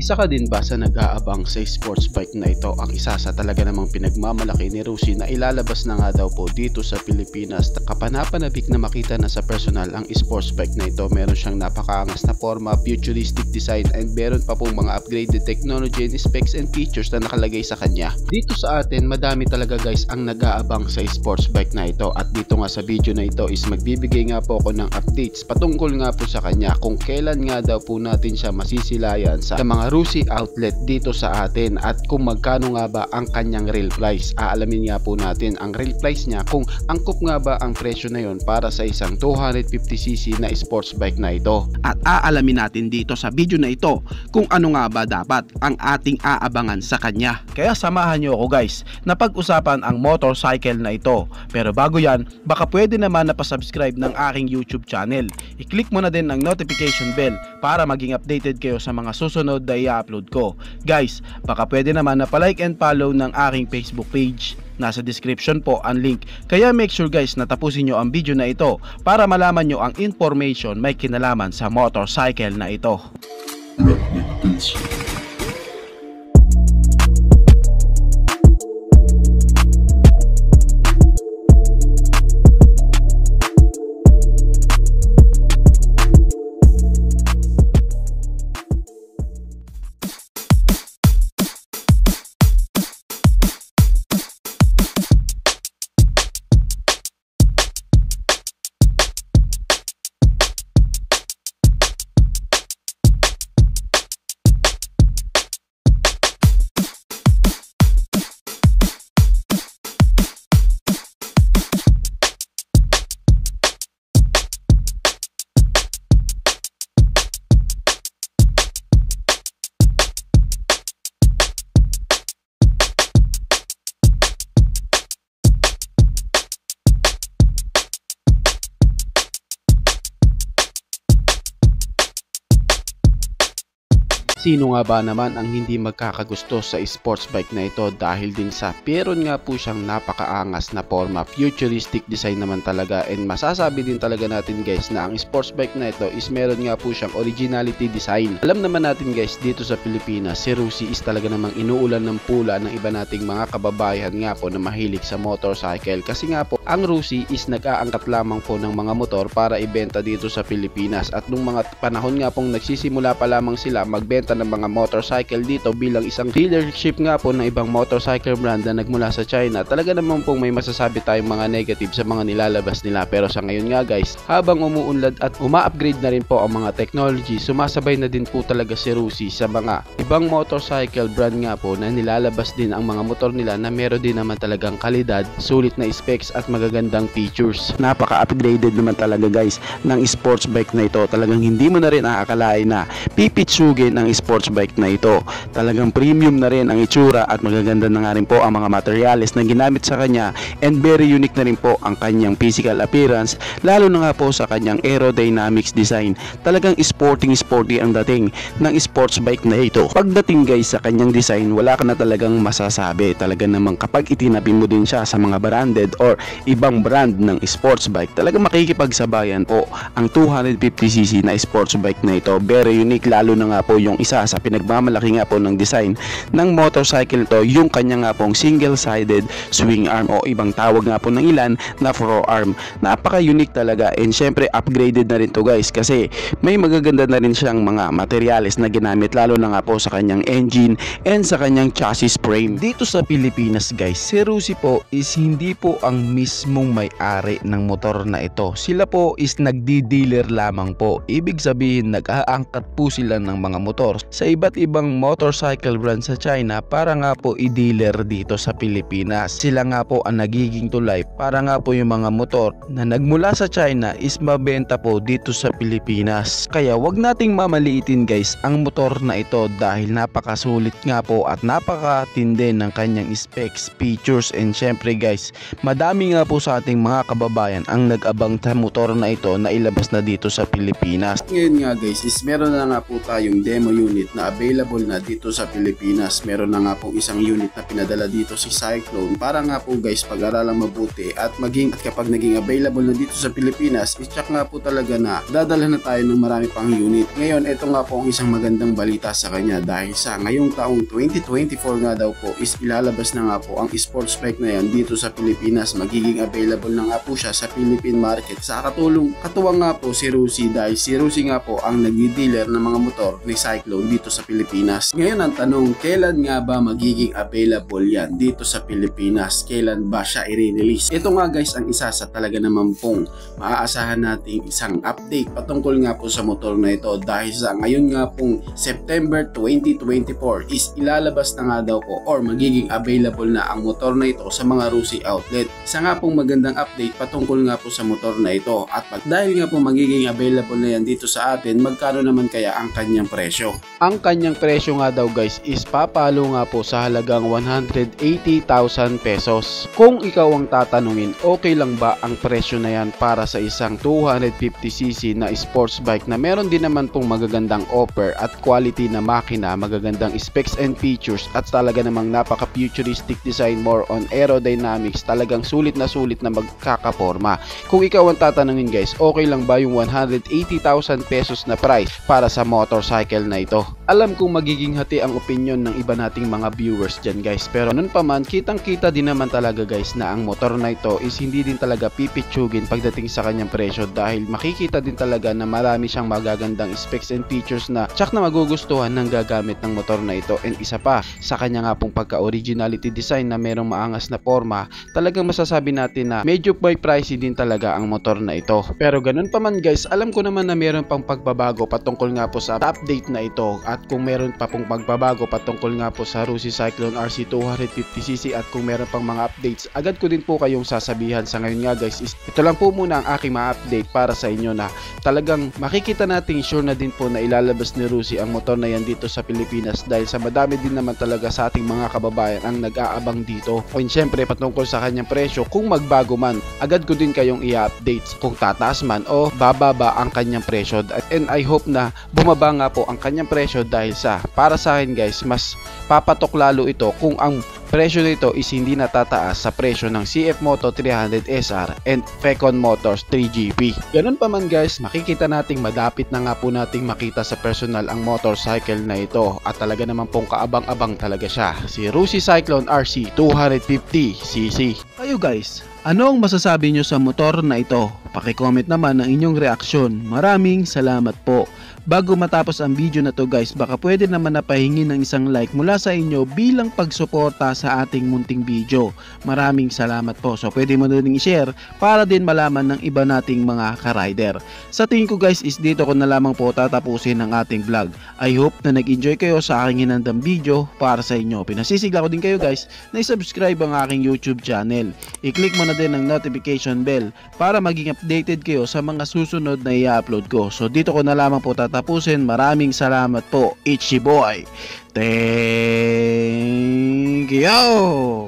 Isa ka din ba sa nag-aabang sa sports bike na ito? Ang isa sa talaga namang pinagmamalaki ni Rusi na ilalabas na nga daw po dito sa Pilipinas. Kapanapanabik na makita na sa personal ang sports bike na ito. Meron siyang napakaangas na forma, futuristic design, and meron pa pong mga upgraded technology and specs and features na nakalagay sa kanya. Dito sa atin, madami talaga guys ang nag-aabang sa sports bike na ito. At dito nga sa video na ito is magbibigay nga po ako ng updates patungkol nga po sa kanya kung kailan nga daw po natin siya masisilayan sa mga Rusi outlet dito sa atin at kung magkano nga ba ang kanyang real price. Aalamin nga po natin ang real price niya kung angkop nga ba ang presyo na yon para sa isang 250cc na sports bike na ito. At aalamin natin dito sa video na ito kung ano nga ba dapat ang ating aabangan sa kanya. Kaya samahan nyo ako guys na pag-usapan ang motorcycle na ito. Pero bago yan, baka pwede naman na pa-subscribe ng aking YouTube channel. I-click mo na din ang notification bell para maging updated kayo sa mga susunod na i-upload ko. Guys, baka pwede naman na pa-like and follow ng aking Facebook page. Nasa description po ang link. Kaya make sure guys na tapusin nyo ang video na ito para malaman nyo ang information may kinalaman sa motorcycle na ito. Sino nga ba naman ang hindi magkakagusto sa sports bike na ito dahil din sa meron nga po siyang napakaangas na forma, futuristic design naman talaga, and masasabi din talaga natin guys na ang sports bike na ito is meron nga po siyang originality design. Alam naman natin guys dito sa Pilipinas si Rusi is talaga namang inuulan ng pula ng iba nating mga kababayan nga po na mahilig sa motorcycle kasi nga po ang Rusi is nag-aangkat lamang po ng mga motor para ibenta dito sa Pilipinas at nung mga panahon nga pong nagsisimula pa lamang sila magbenta ng mga motorcycle dito bilang isang dealership nga po ng ibang motorcycle brand na nagmula sa China. Talaga naman pong may masasabi tayong mga negative sa mga nilalabas nila, pero sa ngayon nga guys, habang umuunlad at uma-upgrade na rin po ang mga technology, sumasabay na din po talaga si Rusi sa mga ibang motorcycle brand nga po na nilalabas din ang mga motor nila na meron din naman talagang kalidad, sulit na specs at magagandang features. Napaka-upgraded naman talaga guys ng sports bike na ito. Talagang hindi mo na rin aakalain na pipitsugin ang sports bike na ito. Talagang premium na rin ang itsura at magaganda na nga rin po ang mga materials na ginamit sa kanya, and very unique na rin po ang kanyang physical appearance, lalo na nga po sa kanyang aerodynamics design. Talagang sporty ang dating ng sports bike na ito. Pagdating guys sa kanyang design, wala ka na talagang masasabi. Talaga namang kapag itinabi mo din siya sa mga branded or ibang brand ng sports bike, talagang makikipagsabayan po ang 250cc na sports bike na ito. Very unique, lalo na nga po yung isa sa pinagmamalaki nga po ng design ng motorcycle to, yung kanya nga pong single-sided swing arm o ibang tawag nga po ng ilan na forearm. Napaka-unique talaga, and syempre upgraded na rin to guys kasi may magaganda na rin siyang mga materials na ginamit, lalo na nga po sa kanyang engine and sa kanyang chassis frame. Dito sa Pilipinas guys, si Rusi po is hindi po ang mismong may-ari ng motor na ito. Sila po is nagdi-dealer lamang po. Ibig sabihin nag-aangkat po sila ng mga motor sa iba't ibang motorcycle brand sa China para nga po i-dealer dito sa Pilipinas. Sila nga po ang nagiging tulay para nga po yung mga motor na nagmula sa China is mabenta po dito sa Pilipinas. Kaya wag nating mamaliitin guys ang motor na ito dahil napakasulit nga po at napakatindi ng kanyang specs, features, and syempre guys, madami nga po sa ating mga kababayan ang nag-abang sa motor na ito na ilabas na dito sa Pilipinas. Ngayon nga guys is meron na nga po tayong demo unit unit na available na dito sa Pilipinas. Meron na nga pong isang unit na pinadala dito si Cyclone para nga po guys pag-aralang mabuti at kapag naging available na dito sa Pilipinas, i-check nga po talaga na dadalhan na tayo ng marami pang unit. Ngayon, ito nga po ang isang magandang balita sa kanya dahil sa ngayong taong 2024 nga daw po is ilalabas na nga po ang sports bike na yan dito sa Pilipinas. Magiging available na nga po siya sa Philippine market. Sa katuwang nga po si Rusi dahil si Rusi nga po ang nagdi-dealer ng mga motor ni Cyclone dito sa Pilipinas. Ngayon ang tanong, kailan nga ba magiging available yan dito sa Pilipinas? Kailan ba siya i-release? Ito nga guys ang isa sa talaga naman pong maaasahan nating isang update patungkol nga po sa motor na ito dahil sa ngayon nga pong September 2024 is ilalabas na nga daw po or magiging available na ang motor na ito sa mga Rusi outlet. Isa nga pong magandang update patungkol nga po sa motor na ito at dahil nga po magiging available na yan dito sa atin, magkano naman kaya ang kanyang presyo? Ang kanyang presyo nga daw guys is papalo nga po sa halagang 180,000 pesos. Kung ikaw ang tatanungin, okay lang ba ang presyo na yan para sa isang 250cc na sports bike na meron din naman pong magagandang offer at quality na makina, magagandang specs and features at talaga namang napaka futuristic design, more on aerodynamics, talagang sulit na magkakaporma. Kung ikaw ang tatanungin guys, okay lang ba yung 180,000 pesos na price para sa motorcycle na ito? Alam kong magiging hati ang opinion ng iba nating mga viewers dyan guys, pero nun pa man, kitang kita din naman talaga guys na ang motor na ito is hindi din talaga pipitsugin pagdating sa kanyang presyo dahil makikita din talaga na marami siyang magagandang specs and features na tsak na magugustuhan ng gagamit ng motor na ito. And isa pa, sa kanya nga pong pagka-originality design na merong maangas na forma, talagang masasabi natin na medyo pricey din talaga ang motor na ito. Pero ganun pa man guys, alam ko naman na meron pang pagbabago patungkol nga po sa update na ito at kung meron pa pong pagbabago patungkol nga po sa Rusi Cyclone RC 250cc at kung meron pang mga updates, agad ko din po kayong sasabihan. Sa ngayon nga guys, ito lang po muna ang aking ma-update para sa inyo na talagang makikita natin sure na din po na ilalabas ni Rusi ang motor na yan dito sa Pilipinas dahil sa madami din naman talaga sa ating mga kababayan ang nag-aabang dito. And syempre patungkol sa kanyang presyo, kung magbago man, agad ko din kayong i-update kung tataas man o bababa ang kanyang presyo. And I hope na bumaba nga po ang kanyang presyo dahil para sa akin guys, mas papatok lalo ito kung ang presyo nito is hindi natataas sa presyo ng CF Moto 300 SR and Fecon Motors 3GP. Ganun pa man guys, makikita nating madapit na nga po nating makita sa personal ang motorcycle na ito at talaga naman pong kaabang-abang talaga siya, si Rusi Cyclone RC 250cc. Kayo guys, ano ang masasabi nyo sa motor na ito? Paki-comment naman ang inyong reaksyon. Maraming salamat po. Bago matapos ang video na to guys, baka pwede naman napahingi ng isang like mula sa inyo bilang pagsuporta sa ating munting video. Maraming salamat po. So pwede mo na rin i-share para din malaman ng iba nating mga ka-rider. Sa tingin ko guys is dito ko na lamang po tatapusin ang ating vlog. I hope na nag-enjoy kayo sa aking hinandang video para sa inyo. Pinasisigla ko din kayo guys na i-subscribe ang aking YouTube channel. I-click mo na din ang notification bell para maging updated kayo sa mga susunod na i-upload ko. So dito ko na lamang po tatapusin. Maraming salamat po. Ichi boy. Thank you.